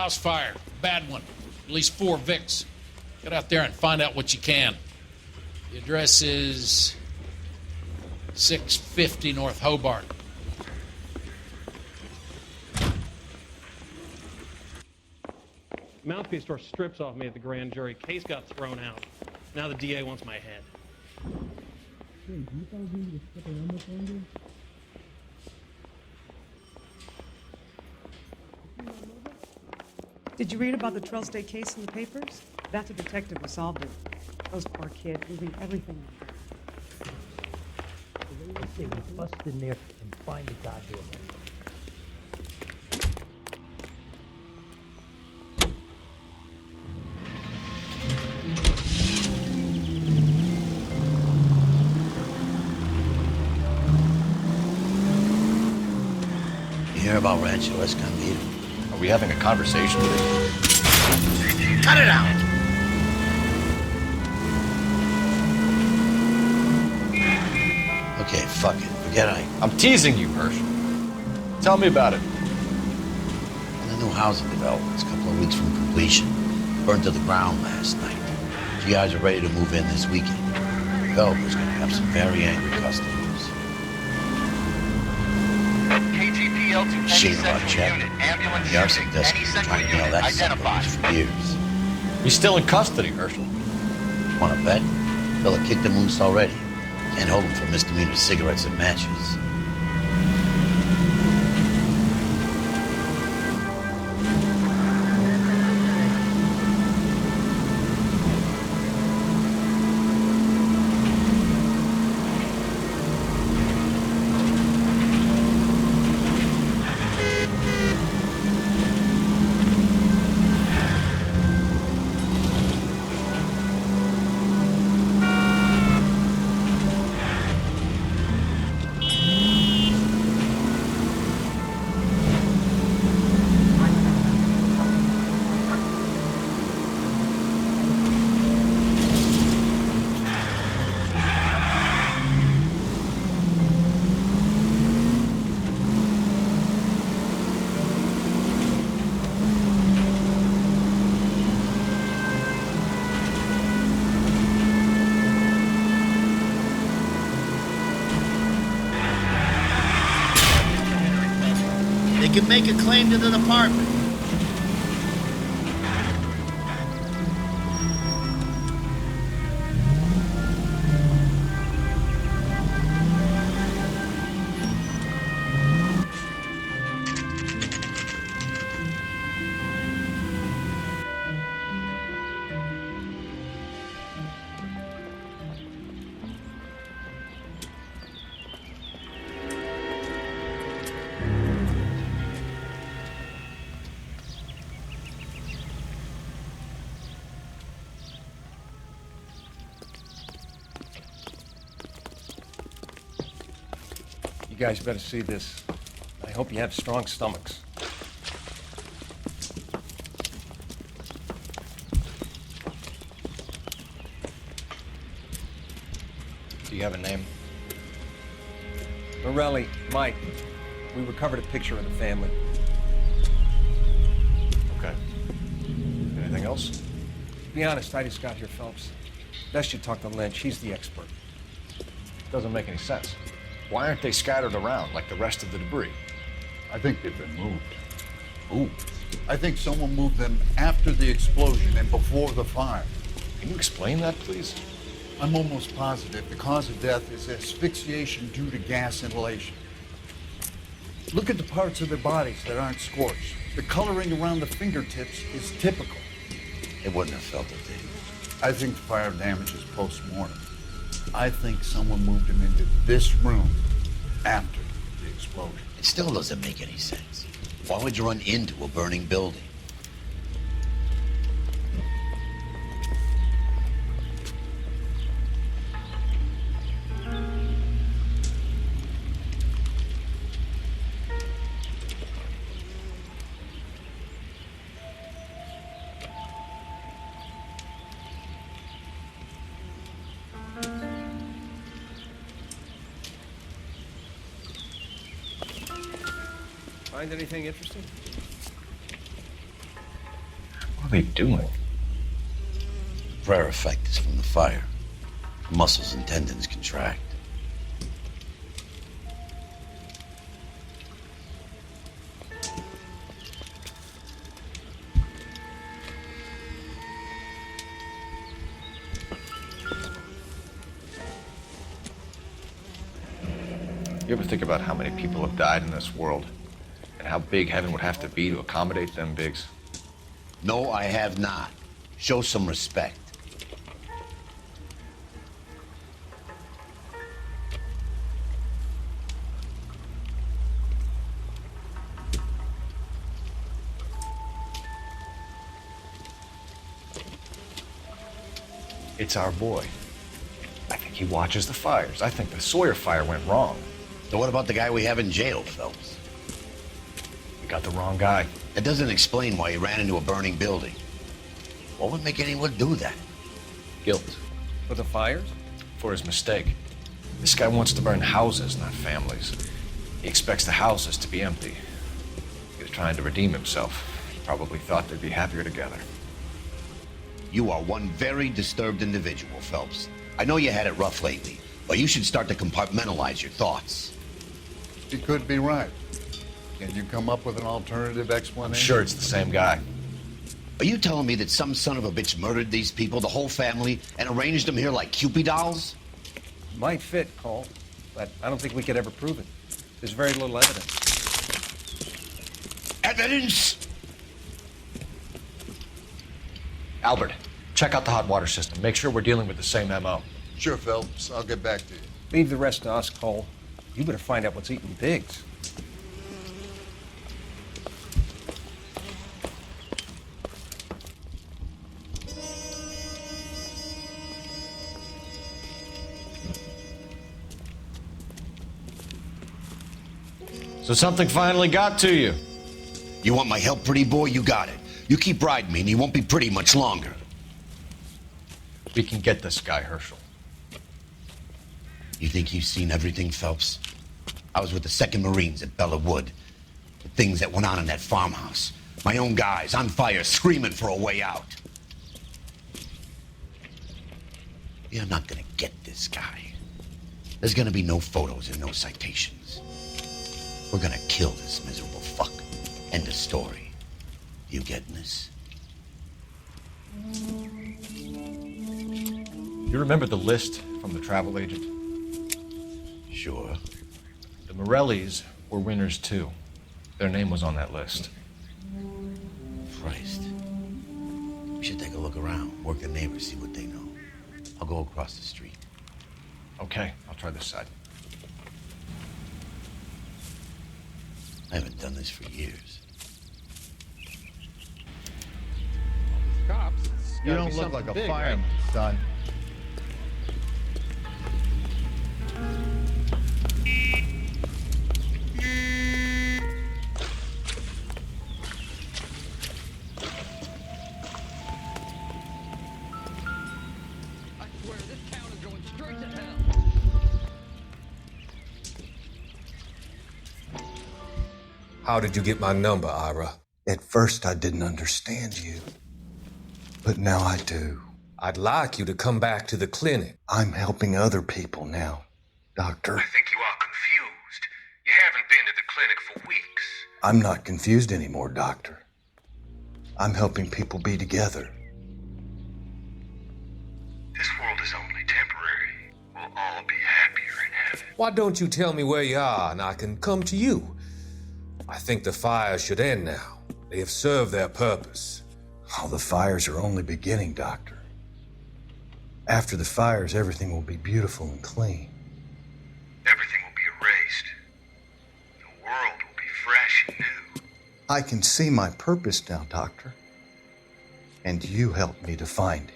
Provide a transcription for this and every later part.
house fire. Bad one. At least 4 Vicks. Get out there and find out what you can. The address is 650 North Hobart. Mouthpiece tore strips off me at the grand jury. Case got thrown out. Now the DA wants my head. Did you read about the Trail State case in the papers? That's a detective who solved it. Those poor kids losing everything. Let's say we bust in there and find the goddamn thing. You hear about Rancho Escondido? Are we having a conversation today? Cut it out! Okay, fuck it. Forget I'm teasing you, Hirsch. Tell me about it. On the new housing developments, a couple of weeks from completion. Burned to the ground last night. GIs are ready to move in this weekend. The developer's gonna have some very angry customers. Shit about check. The arson desk has been trying to nail that son of a bitch for years. He's still in custody, Herschel. Wanna bet? Fella kicked him loose already. Can't hold him for misdemeanor cigarettes and matches. They can make a claim to the department. You guys better see this. I hope you have strong stomachs. Do you have a name? Morelli, Mike. We recovered a picture of the family. Okay. Anything else? To be honest, I just got here, Phelps. Best you talk to Lynch. He's the expert. Doesn't make any sense. Why aren't they scattered around like the rest of the debris? I think they've been moved. Ooh. I think someone moved them after the explosion and before the fire. Can you explain that, please? I'm almost positive the cause of death is asphyxiation due to gas inhalation. Look at the parts of their bodies that aren't scorched. The coloring around the fingertips is typical. They wouldn't have felt it, Dave. I think the fire damage is post-mortem. I think someone moved him into this room after the explosion. It still doesn't make any sense. Why would you run into a burning building? Find anything interesting? What are they doing? The prayer effect is from the fire. The muscles and tendons contract. You ever think about how many people have died in this world? And how big heaven would have to be to accommodate them, Biggs? No, I have not. Show some respect. It's our boy. I think he watches the fires. I think the Sawyer fire went wrong. So what about the guy we have in jail, Phelps? We got the wrong guy. That doesn't explain why he ran into a burning building. What would make anyone do that? Guilt. For the fires? For his mistake. This guy wants to burn houses, not families. He expects the houses to be empty. He was trying to redeem himself. He probably thought they'd be happier together. You are one very disturbed individual, Phelps. I know you had it rough lately, but you should start to compartmentalize your thoughts. He could be right. Can you come up with an alternative explanation? I'm sure it's the same guy. Are you telling me that some son of a bitch murdered these people, the whole family, and arranged them here like Cupid dolls? Might fit, Cole, but I don't think we could ever prove it. There's very little evidence. Evidence? Albert, check out the hot water system. Make sure we're dealing with the same MO. Sure, Phelps. I'll get back to you. Leave the rest to us, Cole. You better find out what's eating Biggs. So something finally got to you. You want my help, pretty boy? You got it. You keep riding me and you won't be pretty much longer. We can get this guy, Herschel. You think you've seen everything, Phelps? I was with the 2nd Marines at Bella Wood. The things that went on in that farmhouse. My own guys on fire, screaming for a way out. You're not gonna get this guy. There's gonna be no photos and no citations. We're gonna kill this miserable fuck. End of story. You getting this? You remember the list from the travel agent? Sure. The Morellis were winners too. Their name was on that list. Christ. We should take a look around, work the neighbors, see what they know. I'll go across the street. Okay, I'll try this side. I haven't done this for years. Cops. It's You gotta don't be look something like a big, fireman, right? son. I swear this town is going straight to hell. How did you get my number, Ira? At first, I didn't understand you, but now I do. I'd like you to come back to the clinic. I'm helping other people now, Doctor. I think you are confused. You haven't been to the clinic for weeks. I'm not confused anymore, Doctor. I'm helping people be together. This world is only temporary. We'll all be happier in heaven. Why don't you tell me where you are and I can come to you? I think the fires should end now. They have served their purpose. Oh, the fires are only beginning, Doctor. After the fires, everything will be beautiful and clean. Everything will be erased. The world will be fresh and new. I can see my purpose now, Doctor. And you helped me to find it.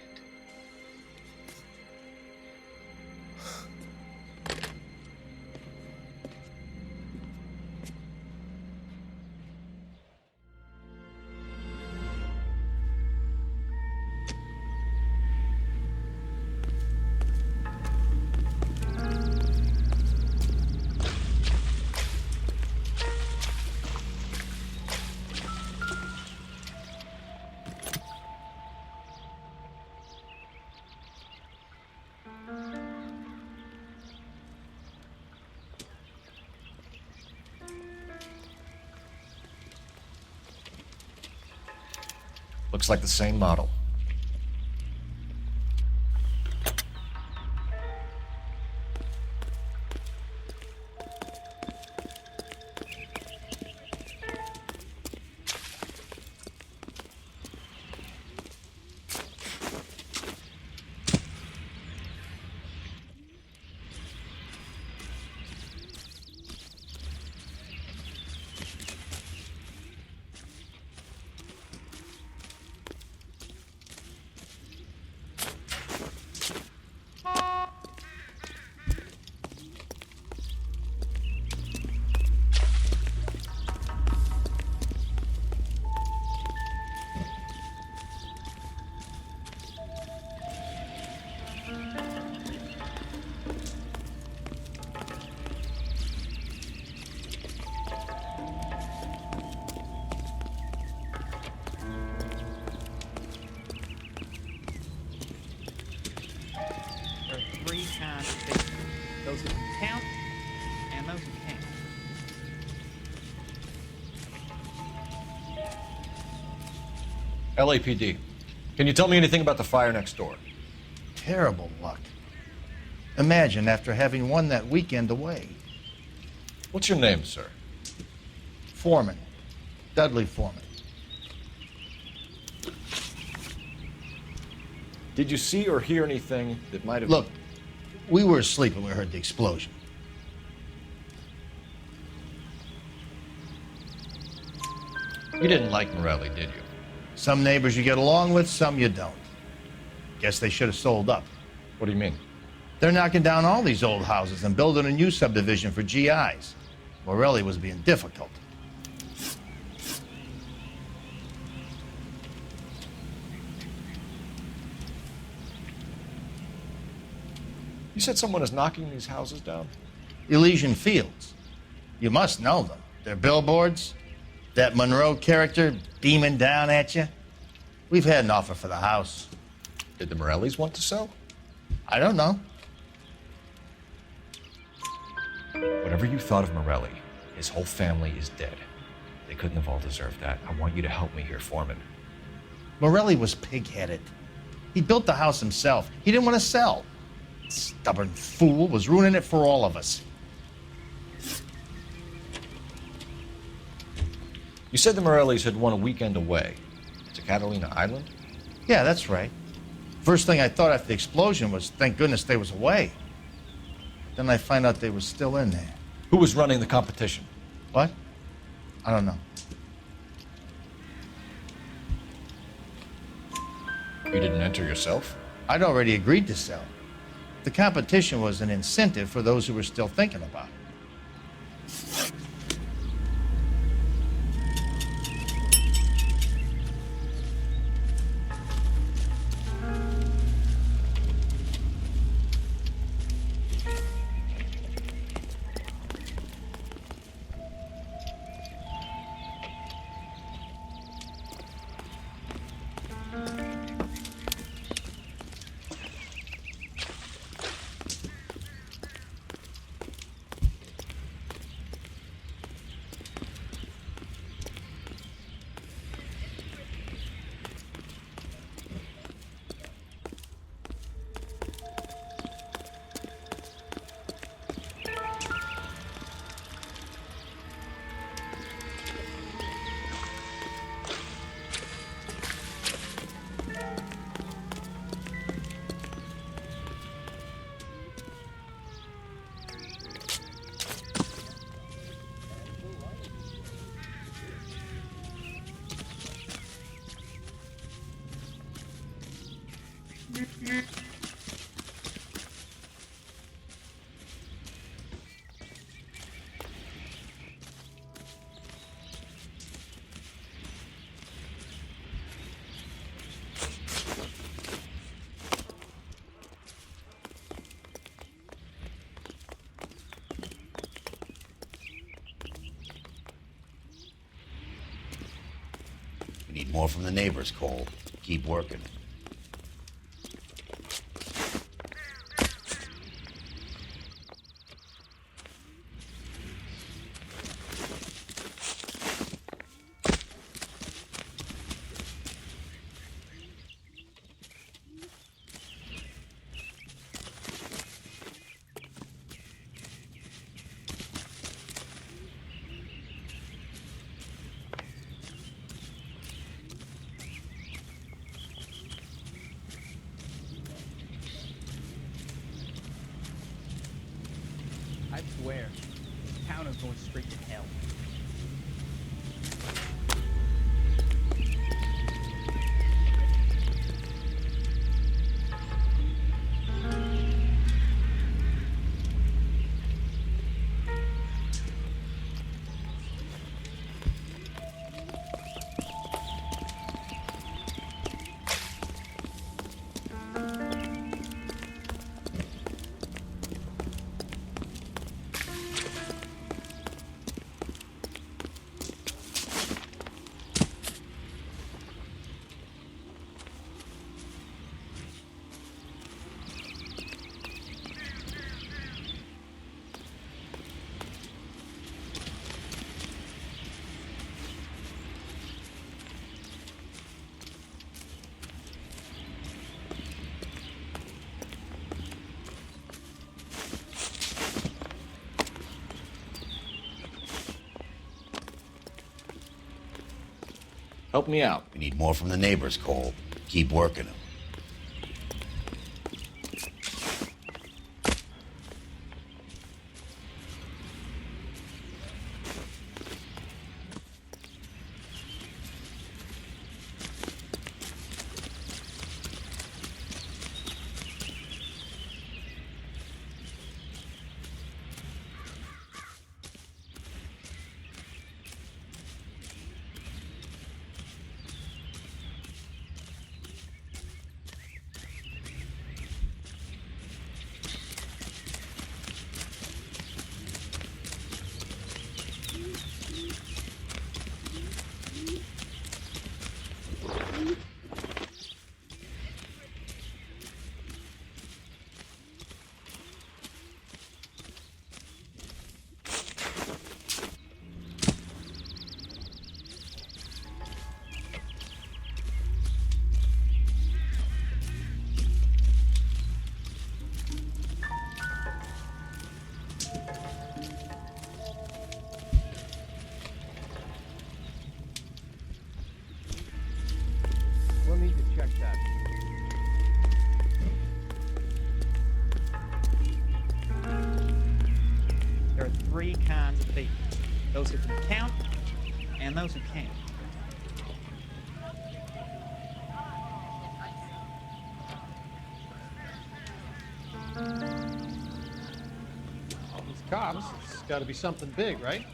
Looks like the same model. There are three kinds of people. Those who can count and those who can't. LAPD. Can you tell me anything about the fire next door? Terrible luck. Imagine after having won that weekend away. What's your name, sir? Foreman. Dudley Foreman. Did you see or hear anything that might have... Look, we were asleep when we heard the explosion. You didn't like Morelli, did you? Some neighbors you get along with, some you don't. Guess they should have sold up. What do you mean? They're knocking down all these old houses and building a new subdivision for GIs. Morelli was being difficult. You said someone is knocking these houses down? Elysian Fields. You must know them. Their billboards, that Monroe character beaming down at you. We've had an offer for the house. Did the Morellis want to sell? I don't know. Whatever you thought of Morelli, his whole family is dead. They couldn't have all deserved that. I want you to help me here, Foreman. Morelli was pig-headed. He built the house himself. He didn't want to sell. Stubborn fool was ruining it for all of us. You said the Morellis had won a weekend away to Catalina Island? Yeah, that's right. First thing I thought after the explosion was, thank goodness they was away. Then I find out they was still in there. Who was running the competition? What? I don't know. You didn't enter yourself? I'd already agreed to sell. The competition was an incentive for those who were still thinking about it. We need more from the neighbors, Cole. Keep working. I swear, this town is going straight to hell. Help me out. We need more from the neighbors, Cole. Keep working them. We'll need to check that. There are three kinds of people. Those who can count and those who can't. All these cops, it's got to be something big, right?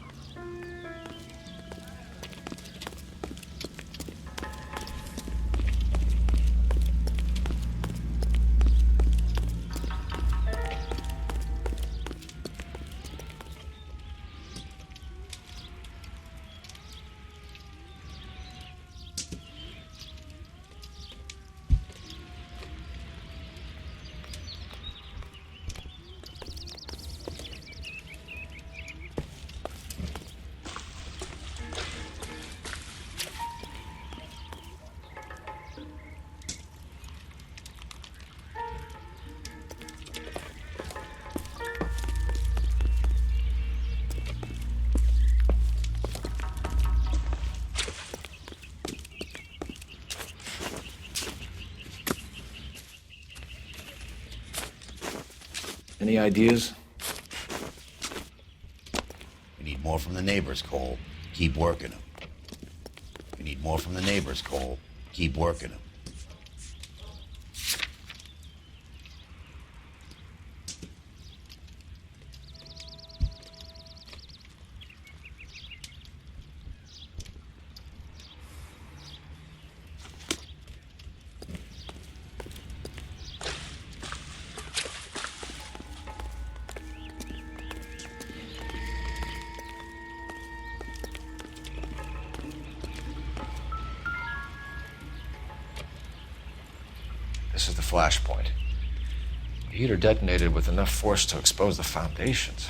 Any ideas? We need more from the neighbors, Cole. Keep working them. We need more from the neighbors, Cole. Keep working them. This is the flashpoint. The heater detonated with enough force to expose the foundations.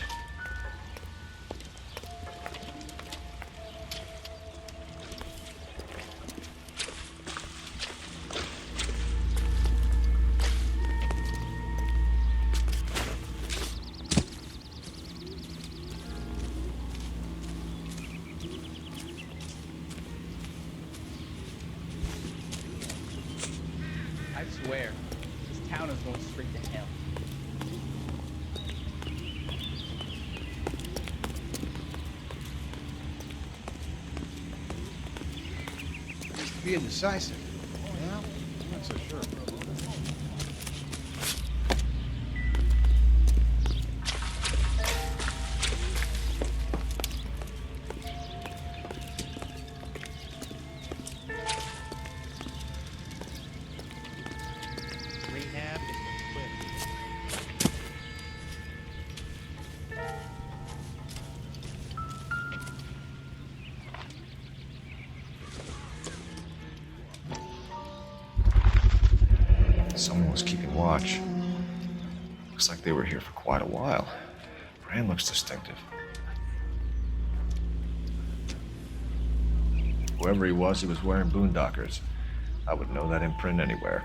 I swear, this town is going straight to hell. be indecisive. Well, I'm not so sure. Rehab is the quit. Someone was keeping watch. Looks like they were here for quite a while. Brand looks distinctive. Whoever he was wearing boondockers. I would know that imprint anywhere.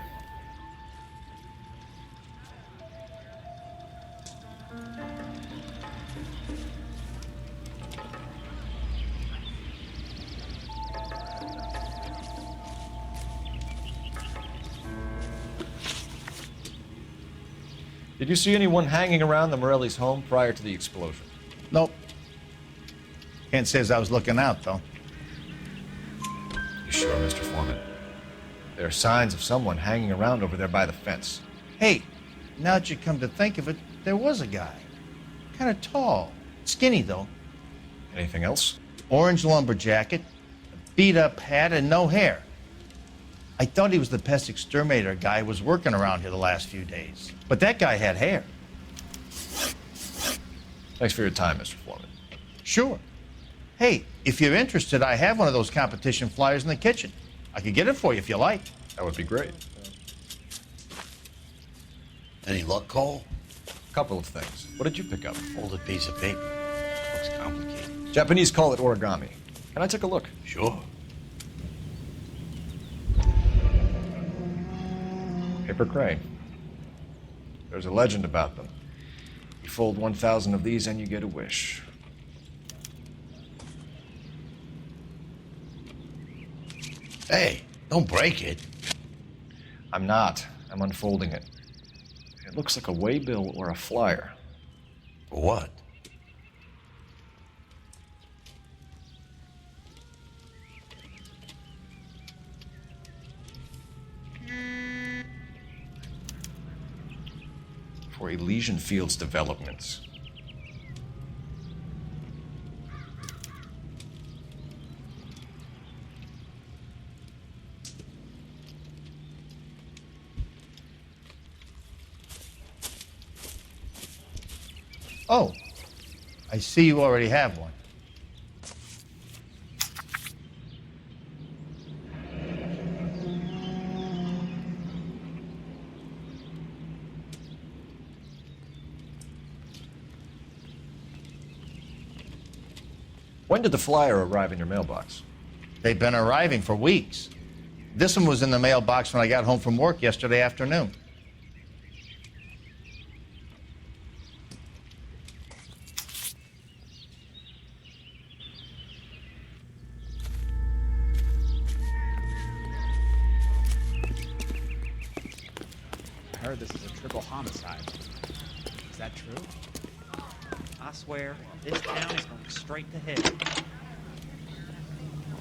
Did you see anyone hanging around the Morelli's home prior to the explosion? Nope. Can't say as I was looking out, though. You sure, Mr. Foreman? There are signs of someone hanging around over there by the fence. Hey, now that you come to think of it, there was a guy. Kind of tall. Skinny, though. Anything else? Orange lumber jacket, a beat-up hat, and no hair. I thought he was the pest exterminator guy who was working around here the last few days. But that guy had hair. Thanks for your time, Mr. Foreman. Sure. Hey, if you're interested, I have one of those competition flyers in the kitchen. I could get it for you if you like. That would be great. Any luck, Cole? A couple of things. What did you pick up? Folded piece of paper. Looks complicated. Japanese call it origami. Can I take a look? Sure. Paper crane. There's a legend about them. You fold 1,000 of these and you get a wish. Hey, don't break it. I'm not. I'm unfolding it. It looks like a waybill or a flyer. For what? For Elysian Fields developments. Oh, I see you already have one. When did the flyer arrive in your mailbox? They've been arriving for weeks. This one was in the mailbox when I got home from work yesterday afternoon. I heard this is a triple homicide. Is that true? I swear, this town is going straight to hell.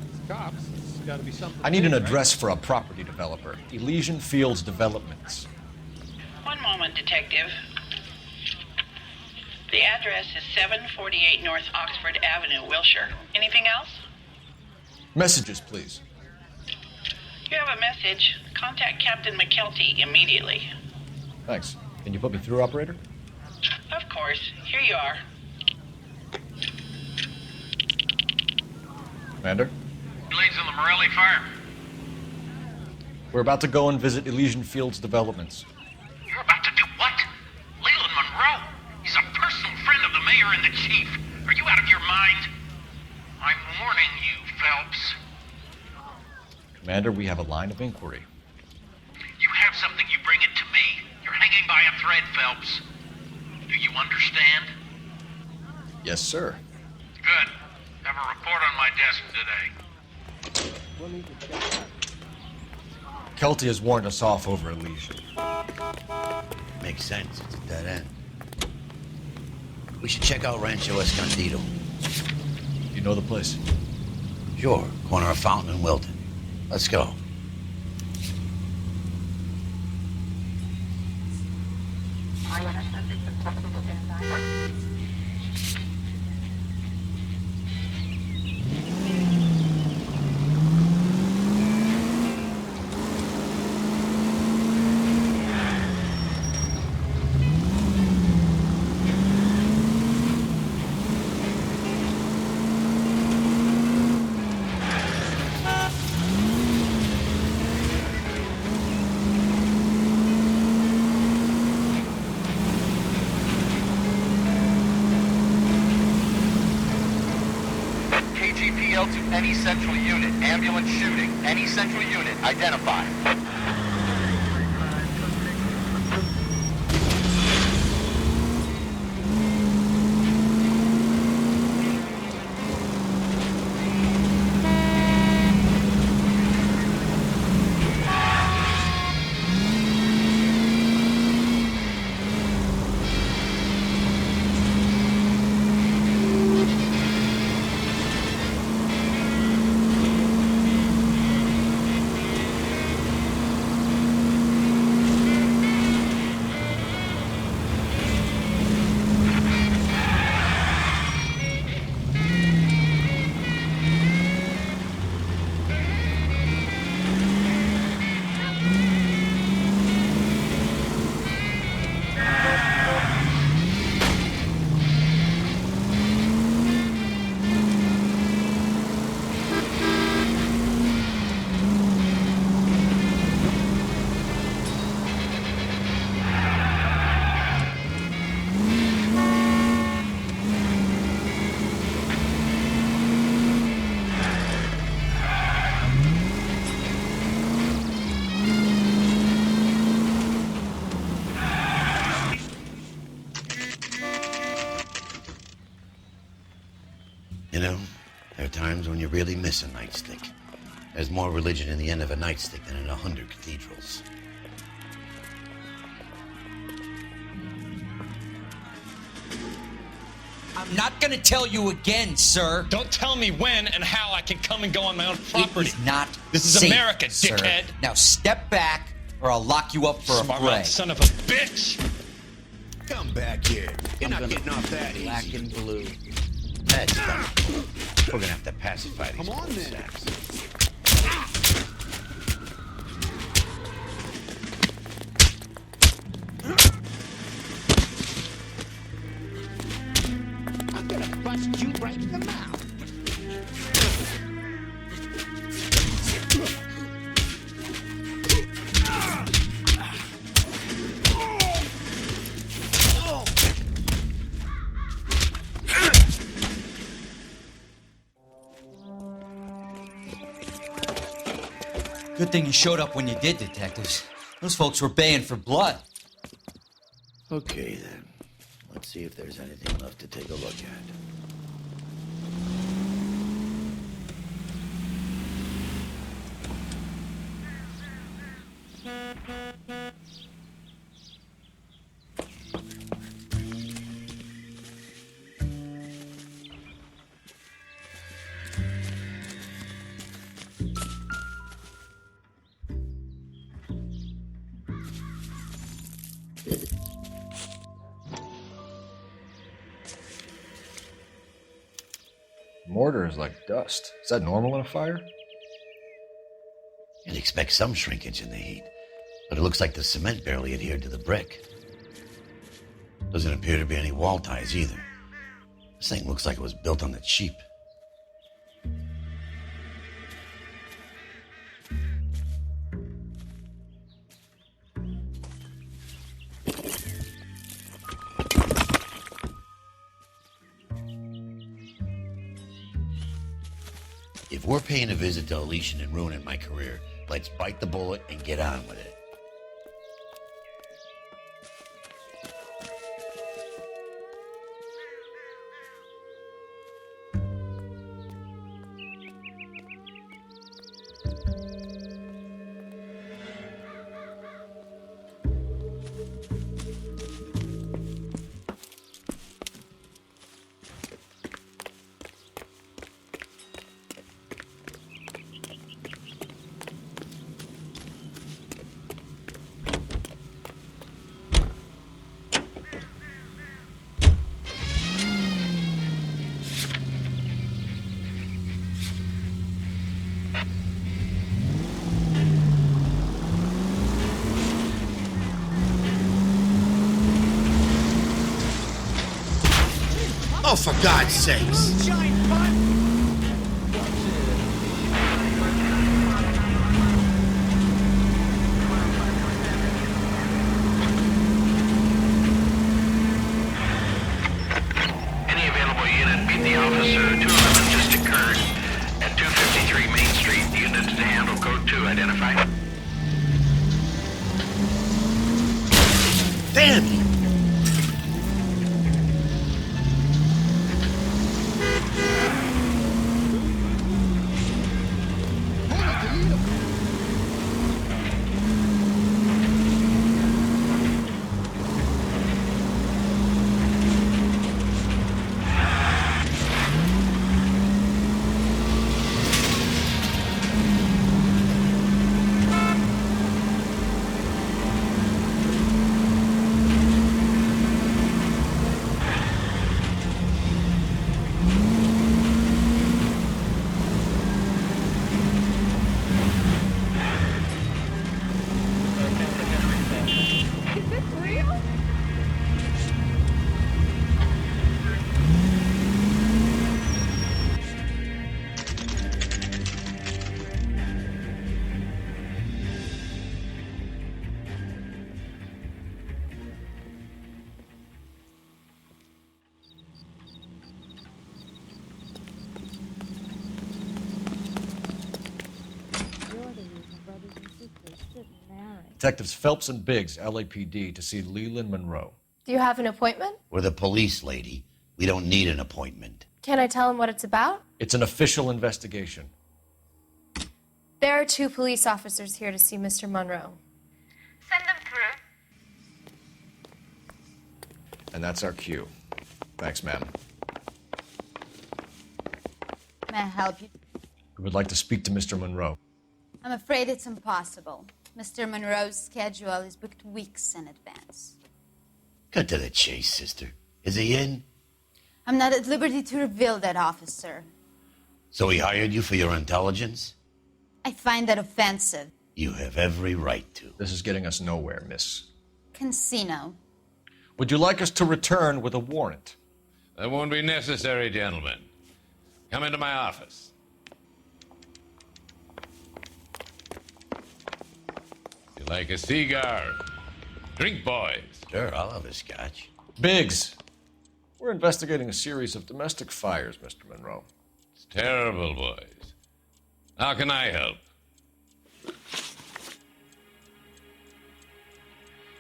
It's cops. It's got to be something. I need an big, address for a property developer. Elysian Fields Developments. One moment, Detective. The address is 748 North Oxford Avenue, Wilshire. Anything else? Messages, please. You have a message. Contact Captain McKelty immediately. Thanks. Can you put me through, operator? Of course. Here you are. Commander? Leads on the Morelli fire. We're about to go and visit Elysian Fields Developments. You're about to do what? Leland Monroe? He's a personal friend of the mayor and the chief. Are you out of your mind? I'm warning you, Phelps. Commander, we have a line of inquiry. You have something, you bring it to me. You're hanging by a thread, Phelps. Do you understand? Yes, sir. Good. Have a report on my desk today. We'll need to check that. Kelty has warned us off over Elysian. Makes sense. It's a dead end. We should check out Rancho Escondido. You know the place? Sure. Corner of Fountain and Wilton. Let's go. KGPL to any central unit. Ambulance shooting. Any central unit. Identify. You know, there are times when you really miss a nightstick. There's more religion in the end of a nightstick than in 100 cathedrals. I'm not gonna tell you again, sir. Don't tell me when and how I can come and go on my own property. It is not This is safe, America, sir. dickhead. Now step back, or I'll lock you up for a Smart fray. mouth son of a bitch. Come back here. You're not getting off that easy. Black and blue. That's done. We're gonna have to pacify these Come on, poor then. sacks. I'm gonna bust you right in the mouth. Good thing you showed up when you did, detectives. Those folks were baying for blood. Okay, then. Let's see if there's anything left to take a look at. Mortar is like dust. Is that normal in a fire? You'd expect some shrinkage in the heat, but it looks like the cement barely adhered to the brick. Doesn't appear to be any wall ties either. This thing looks like it was built on the cheap. If we're paying a visit to Elysian and ruining my career, let's bite the bullet and get on with it. Oh, for God's sakes! Any available unit, meet the officer. 211 just occurred at 253 Main Street. Unit to handle code 2 identified. Damn you! Detectives Phelps and Biggs, LAPD, to see Leland Monroe. Do you have an appointment? We're the police, lady. We don't need an appointment. Can I tell him what it's about? It's an official investigation. There are 2 police officers here to see Mr. Monroe. Send them through. And that's our cue. Thanks, ma'am. May I help you? We would like to speak to Mr. Monroe. I'm afraid it's impossible. Mr. Monroe's schedule is booked weeks in advance. Cut to the chase, sister. Is he in? I'm not at liberty to reveal that, officer. So he hired you for your intelligence? I find that offensive. You have every right to. This is getting us nowhere, miss. Casino. Would you like us to return with a warrant? That won't be necessary, gentlemen. Come into my office. You like a cigar? Drink, boys. Sure, I'll have a scotch. Biggs, we're investigating a series of domestic fires, Mr. Monroe. It's terrible, boys. How can I help?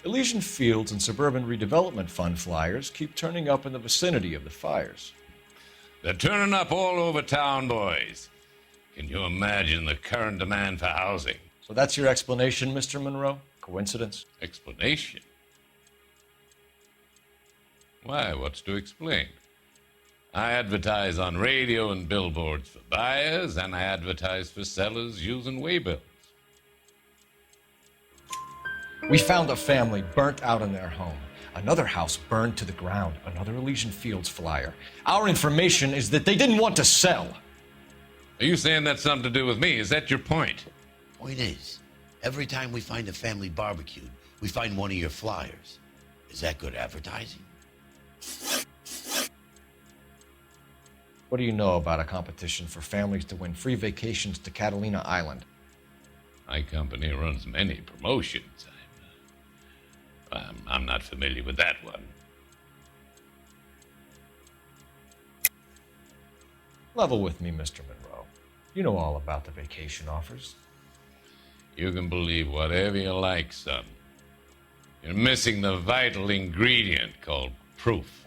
Elysian Fields and Suburban Redevelopment Fund flyers keep turning up in the vicinity of the fires. They're turning up all over town, boys. Can you imagine the current demand for housing? So that's your explanation, Mr. Monroe? Coincidence? Explanation? Why, what's to explain? I advertise on radio and billboards for buyers, and I advertise for sellers using waybills. We found a family burnt out in their home. Another house burned to the ground. Another Elysian Fields flyer. Our information is that they didn't want to sell. Are you saying that's something to do with me? Is that your point? Point is, every time we find a family barbecued, we find one of your flyers. Is that good advertising? What do you know about a competition for families to win free vacations to Catalina Island? My company runs many promotions. I'm not familiar with that one. Level with me, Mr. Monroe. You know all about the vacation offers. You can believe whatever you like, son. You're missing the vital ingredient called proof.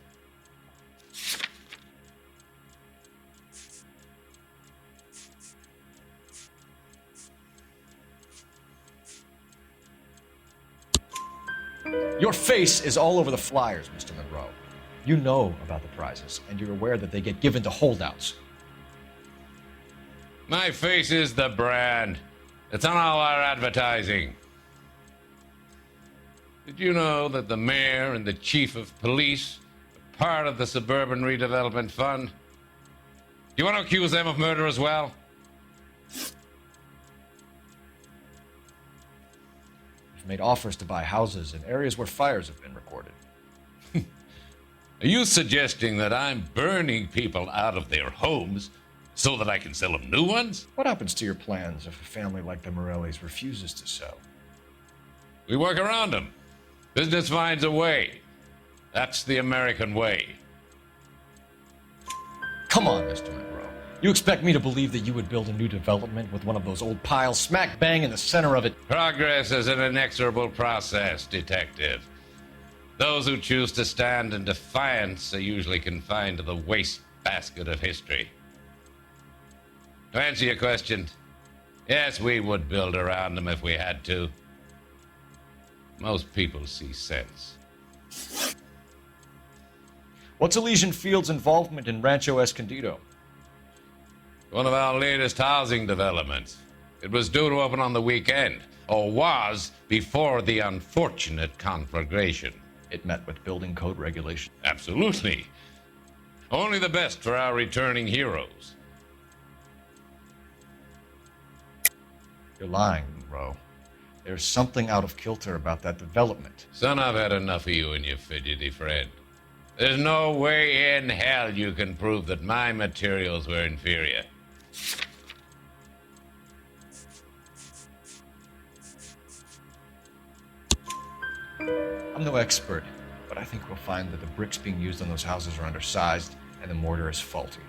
Your face is all over the flyers, Mr. Monroe. You know about the prizes, and you're aware that they get given to holdouts. My face is the brand. It's on all our advertising. Did you know that the mayor and the chief of police are part of the Suburban Redevelopment Fund? Do you want to accuse them of murder as well? We've made offers to buy houses in areas where fires have been recorded. Are you suggesting that I'm burning people out of their homes so that I can sell them new ones? What happens to your plans if a family like the Morellis refuses to sell? We work around them. Business finds a way. That's the American way. Come on, Mr. Monroe. You expect me to believe that you would build a new development with one of those old piles smack bang in the center of it? Progress is an inexorable process, Detective. Those who choose to stand in defiance are usually confined to the wastebasket of history. To answer your question, yes, we would build around them if we had to. Most people see sense. What's Elysian Field's involvement in Rancho Escondido? One of our latest housing developments. It was due to open on the weekend, or was before the unfortunate conflagration. It met with building code regulation. Absolutely. Only the best for our returning heroes. You're lying, Monroe. There's something out of kilter about that development. Son, I've had enough of you and your fidgety friend. There's no way in hell you can prove that my materials were inferior. I'm no expert, but I think we'll find that the bricks being used on those houses are undersized and the mortar is faulty.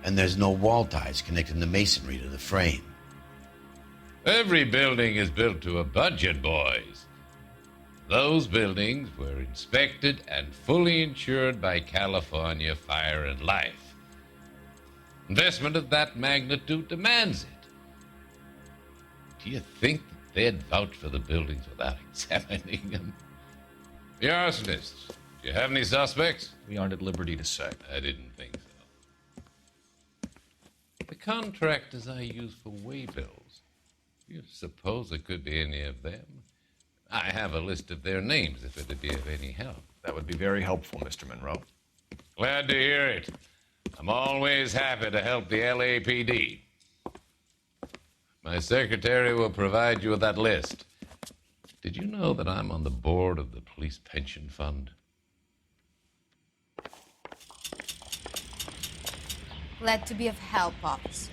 And there's no wall ties connecting the masonry to the frame. Every building is built to a budget, boys. Those buildings were inspected and fully insured by California Fire and Life. Investment of that magnitude demands it. Do you think that they'd vouch for the buildings without examining them? The arsonists, do you have any suspects? We aren't at liberty to say. I didn't think so. The contractors I use for waybills, do you suppose it could be any of them? I have a list of their names if it'd be of any help. That would be very helpful, Mr. Monroe. Glad to hear it. I'm always happy to help the LAPD. My secretary will provide you with that list. Did you know that I'm on the board of the police pension fund? Glad to be of help, officers.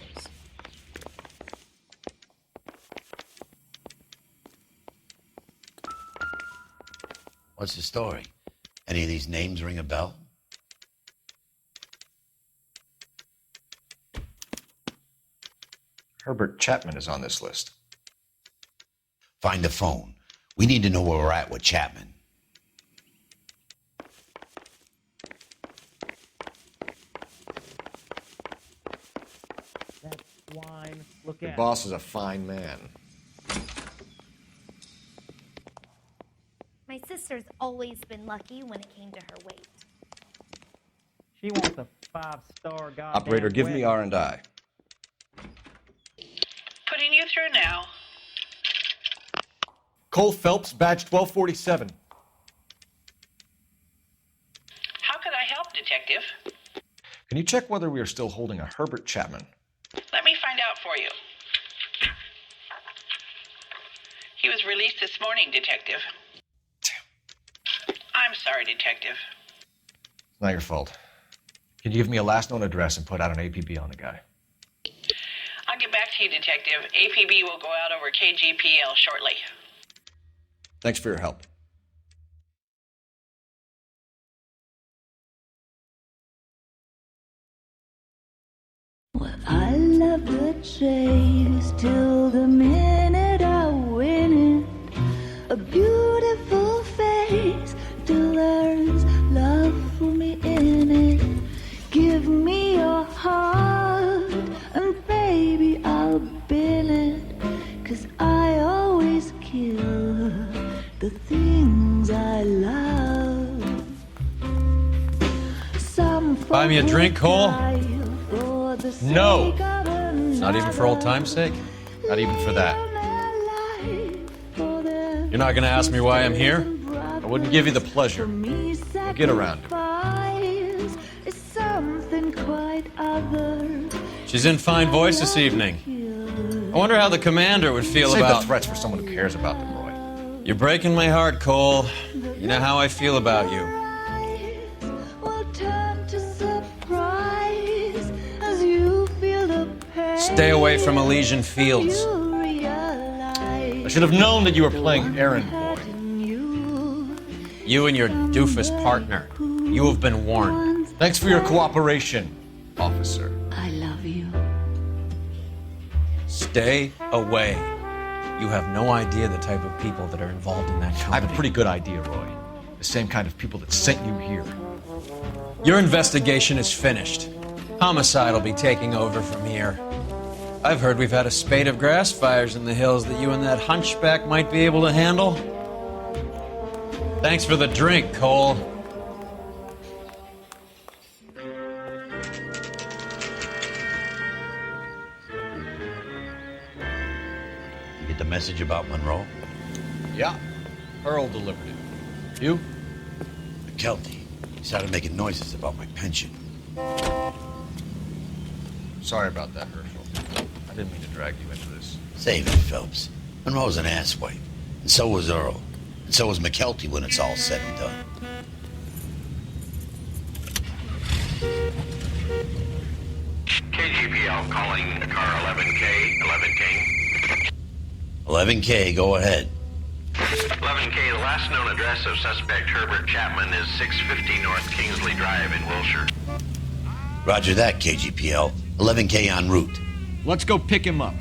What's the story? Any of these names ring a bell? Herbert Chapman is on this list. Find the phone. We need to know where we're at with Chapman. That swine. Look Your at boss is a fine man. My sister's always been lucky when it came to her weight. She wants a 5-star goddamn Operator, give me wedding. R&I. Putting you through now. Cole Phelps, badge 1247. How could I help, Detective? Can you check whether we are still holding a Herbert Chapman? Let me find out for you. He was released this morning, Detective. I'm sorry, Detective. It's not your fault. Can you give me a last known address and put out an APB on the guy? I'll get back to you, Detective. APB will go out over KGPL shortly. Thanks for your help. I love the chase till the minute I win it. A beautiful face till there's love for me in it. Give me your heart and baby I'll bill it. 'Cause I always kill the things I love. Some Buy me a drink, Cole? No. Not even for old time's sake? Not even for that. You're not gonna ask me why I'm here? I wouldn't give you the pleasure. We'll get around to it. Is something quite other. She's in fine voice this evening. I wonder how the commander would feel Save about... the threats for someone who cares about them, Roy. You're breaking my heart, Cole. You know how I feel about you. Stay away from Elysian Fields. I should have known that you were playing errand boy. You and your doofus partner. You have been warned. Thanks for your cooperation, officer. I love you. Stay away. You have no idea the type of people that are involved in that I company. have a pretty good idea, Roy. The same kind of people that sent you here. Your investigation is finished. Homicide will be taking over from here. I've heard we've had a spate of grass fires in the hills that you and that hunchback might be able to handle. Thanks for the drink, Cole. You get the message about Monroe? Yeah, Earl delivered it. You? McKelty. He started making noises about my pension. Sorry about that, Herschel. I didn't mean to drag you into this. Save it, Phelps. Monroe's an asswipe. And so was Earl. And so was McKelty when it's all said and done. KGPL calling car 11K, 11K. 11K, go ahead. 11K, the last known address of suspect Herbert Chapman is 650 North Kingsley Drive in Wilshire. Roger that, KGPL. 11K en route. Let's go pick him up.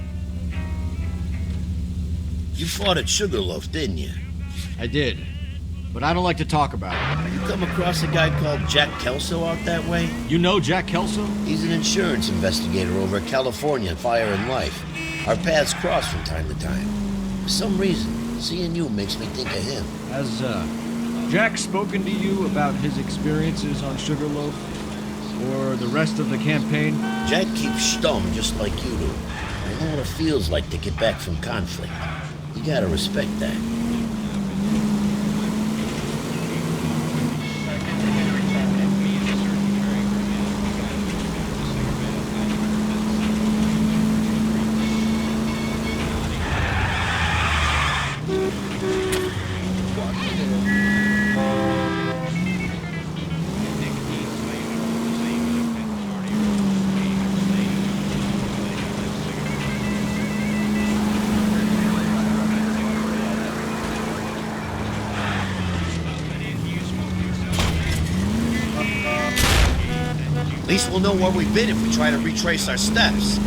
You fought at Sugarloaf, didn't you? I did, but I don't like to talk about it. You come across a guy called Jack Kelso out that way? You know Jack Kelso? He's an insurance investigator over at California Fire and Life. Our paths cross from time to time. For some reason, seeing you makes me think of him. Has Jack spoken to you about his experiences on Sugarloaf? Or the rest of the campaign? Jack keeps stum just like you do. I know what it feels like to get back from conflict. You gotta respect that. At least we'll know where we've been if we try to retrace our steps.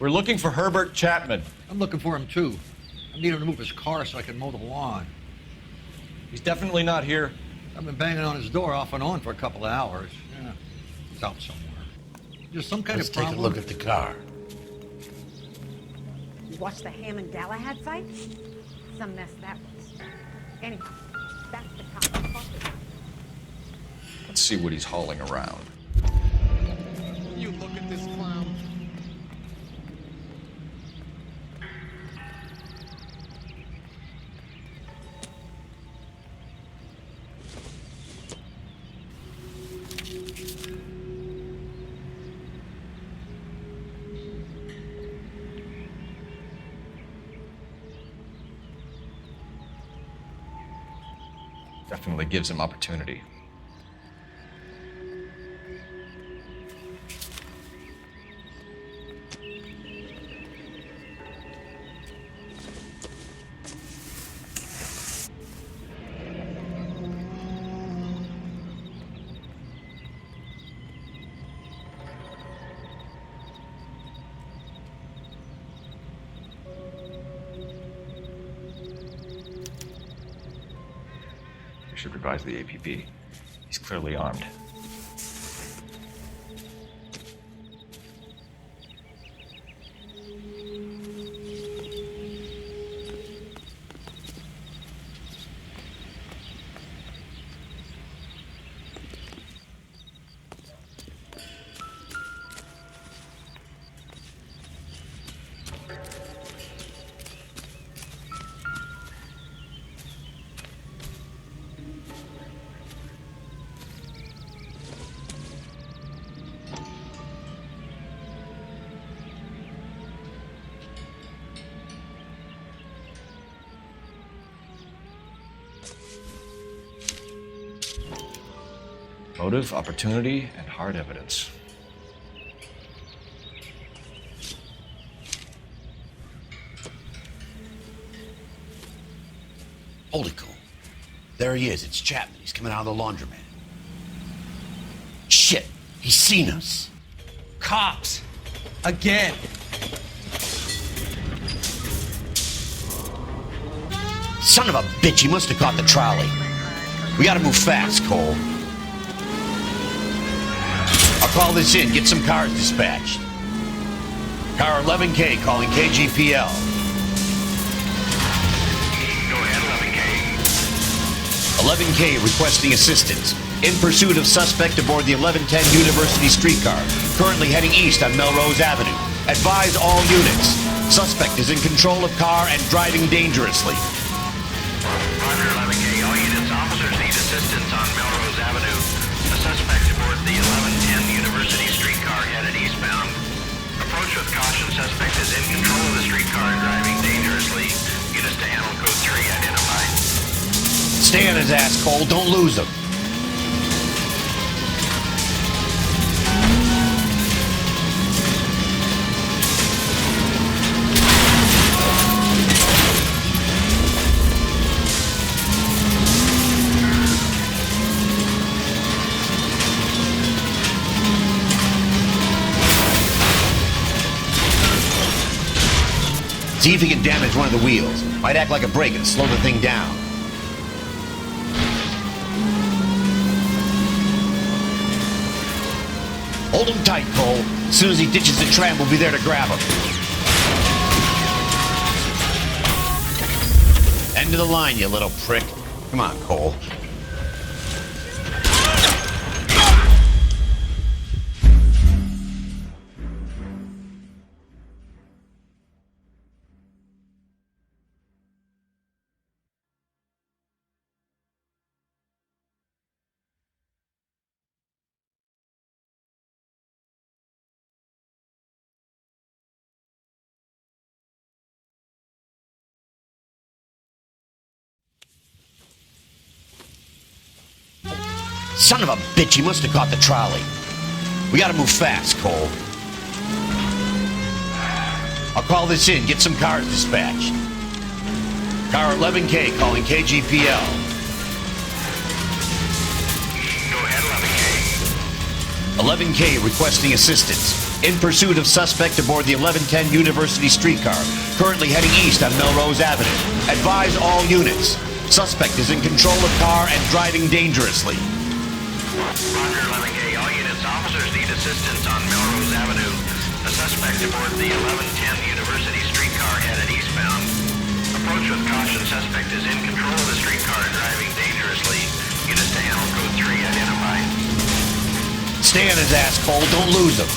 We're looking for Herbert Chapman. I'm looking for him too. I need him to move his car so I can mow the lawn. He's definitely not here. I've been banging on his door off and on for a couple of hours. Yeah, he's out somewhere. There's some kind Let's of take problem. a look at the car. You watched the Hammond-Galahad fight? Some mess that was. Anyway, that's the cop I'm talking about. Let's see what he's hauling around. You look at this clown. Definitely gives him opportunity. We should revise the APB. He's clearly armed. Motive, opportunity, and hard evidence. Holy cool. There he is. It's Chapman. He's coming out of the laundromat. Shit. He's seen us. Cops! Again! Son of a bitch. He must have caught the trolley. We gotta move fast, Cole. I'll call this in. Get some cars dispatched. Car 11K calling KGPL. Go ahead, 11K. 11K requesting assistance. In pursuit of suspect aboard the 1110 University streetcar. Currently heading east on Melrose Avenue. Advise all units. Suspect is in control of car and driving dangerously. Roger, 11K. All units, officers need assistance on Melrose Avenue. A suspect aboard the 1110 University streetcar headed eastbound. Approach with caution. Suspect is in control of the streetcar and driving dangerously. Units to handle code 3 identified. Stay on his ass, Cole. Don't lose him. See if he can damage one of the wheels. Might act like a brake and slow the thing down. Hold him tight, Cole. As soon as he ditches the tram, we'll be there to grab him. End of the line, you little prick. Come on, Cole. Son of a bitch, he must have caught the trolley. We gotta move fast, Cole. I'll call this in. Get some cars dispatched. Car 11K calling KGPL. Go ahead, 11K. 11K requesting assistance. In pursuit of suspect aboard the 1110 University streetcar. Currently heading east on Melrose Avenue. Advise all units. Suspect is in control of car and driving dangerously. Roger, 11K. All units, officers need assistance on Melrose Avenue. A suspect aboard the 1110 University streetcar headed eastbound. Approach with caution. Suspect is in control of the streetcar and driving dangerously. Units to handle code 3 identified. Stay on his ass, Cole. Don't lose him.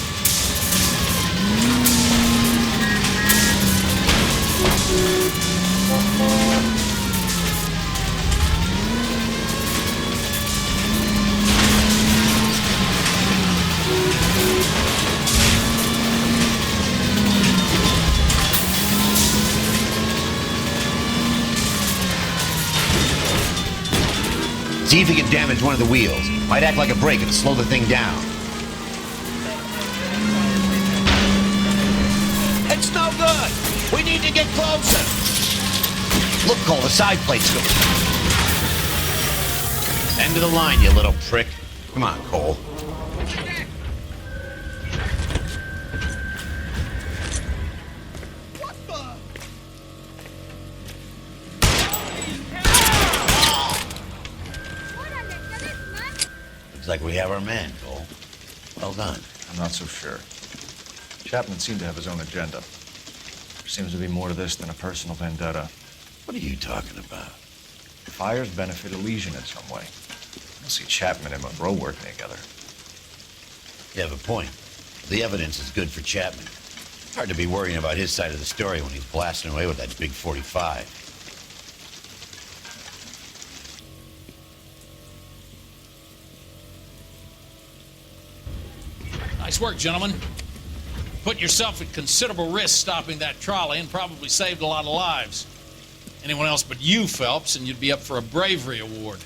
See if he can damage one of the wheels. Might act like a brake and slow the thing down. It's no good! We need to get closer! Look, Cole, the side plate's go. End of the line, you little prick. Come on, Cole. Looks like we have our man, Cole. Well done. I'm not so sure. Chapman seemed to have his own agenda. There seems to be more to this than a personal vendetta. What are you talking about? Fires benefit Elysian in some way. I don't see Chapman and Monroe working together. You have a point. The evidence is good for Chapman. Hard to be worrying about his side of the story when he's blasting away with that big 45. Nice work, gentlemen. Put yourself at considerable risk stopping that trolley and probably saved a lot of lives. Anyone else but you, Phelps, and you'd be up for a bravery award.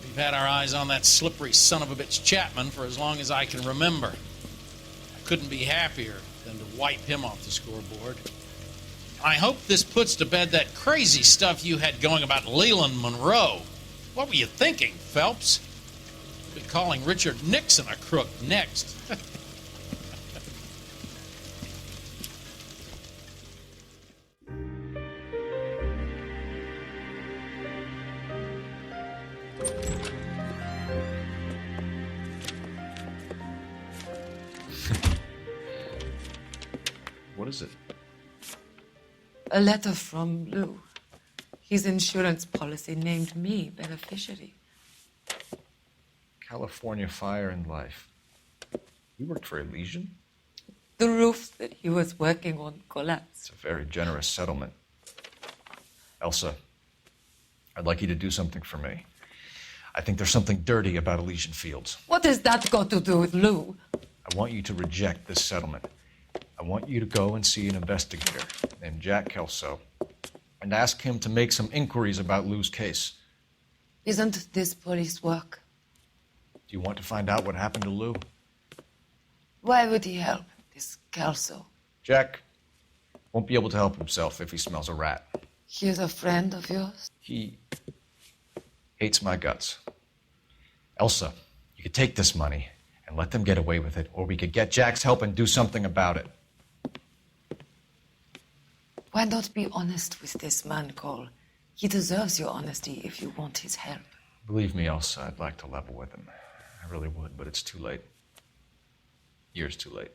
We've had our eyes on that slippery son of a bitch Chapman for as long as I can remember. I couldn't be happier than to wipe him off the scoreboard. I hope this puts to bed that crazy stuff you had going about Leland Monroe. What were you thinking, Phelps? We'll be calling Richard Nixon a crook next. What is it? A letter from Lou. His insurance policy named me beneficiary. California Fire and Life. You worked for Elysian? The roof that he was working on collapsed. It's a very generous settlement. Elsa, I'd like you to do something for me. I think there's something dirty about Elysian Fields. What has that got to do with Lou? I want you to reject this settlement. I want you to go and see an investigator named Jack Kelso and ask him to make some inquiries about Lou's case. Isn't this police work? Do you want to find out what happened to Lou? Why would he help, this Kelso? Jack won't be able to help himself if he smells a rat. He is a friend of yours? He hates my guts. Elsa, you could take this money and let them get away with it, or we could get Jack's help and do something about it. Why not be honest with this man, Cole? He deserves your honesty if you want his help. Believe me, Elsa, I'd like to level with him. I really would, but it's too late. Years too late.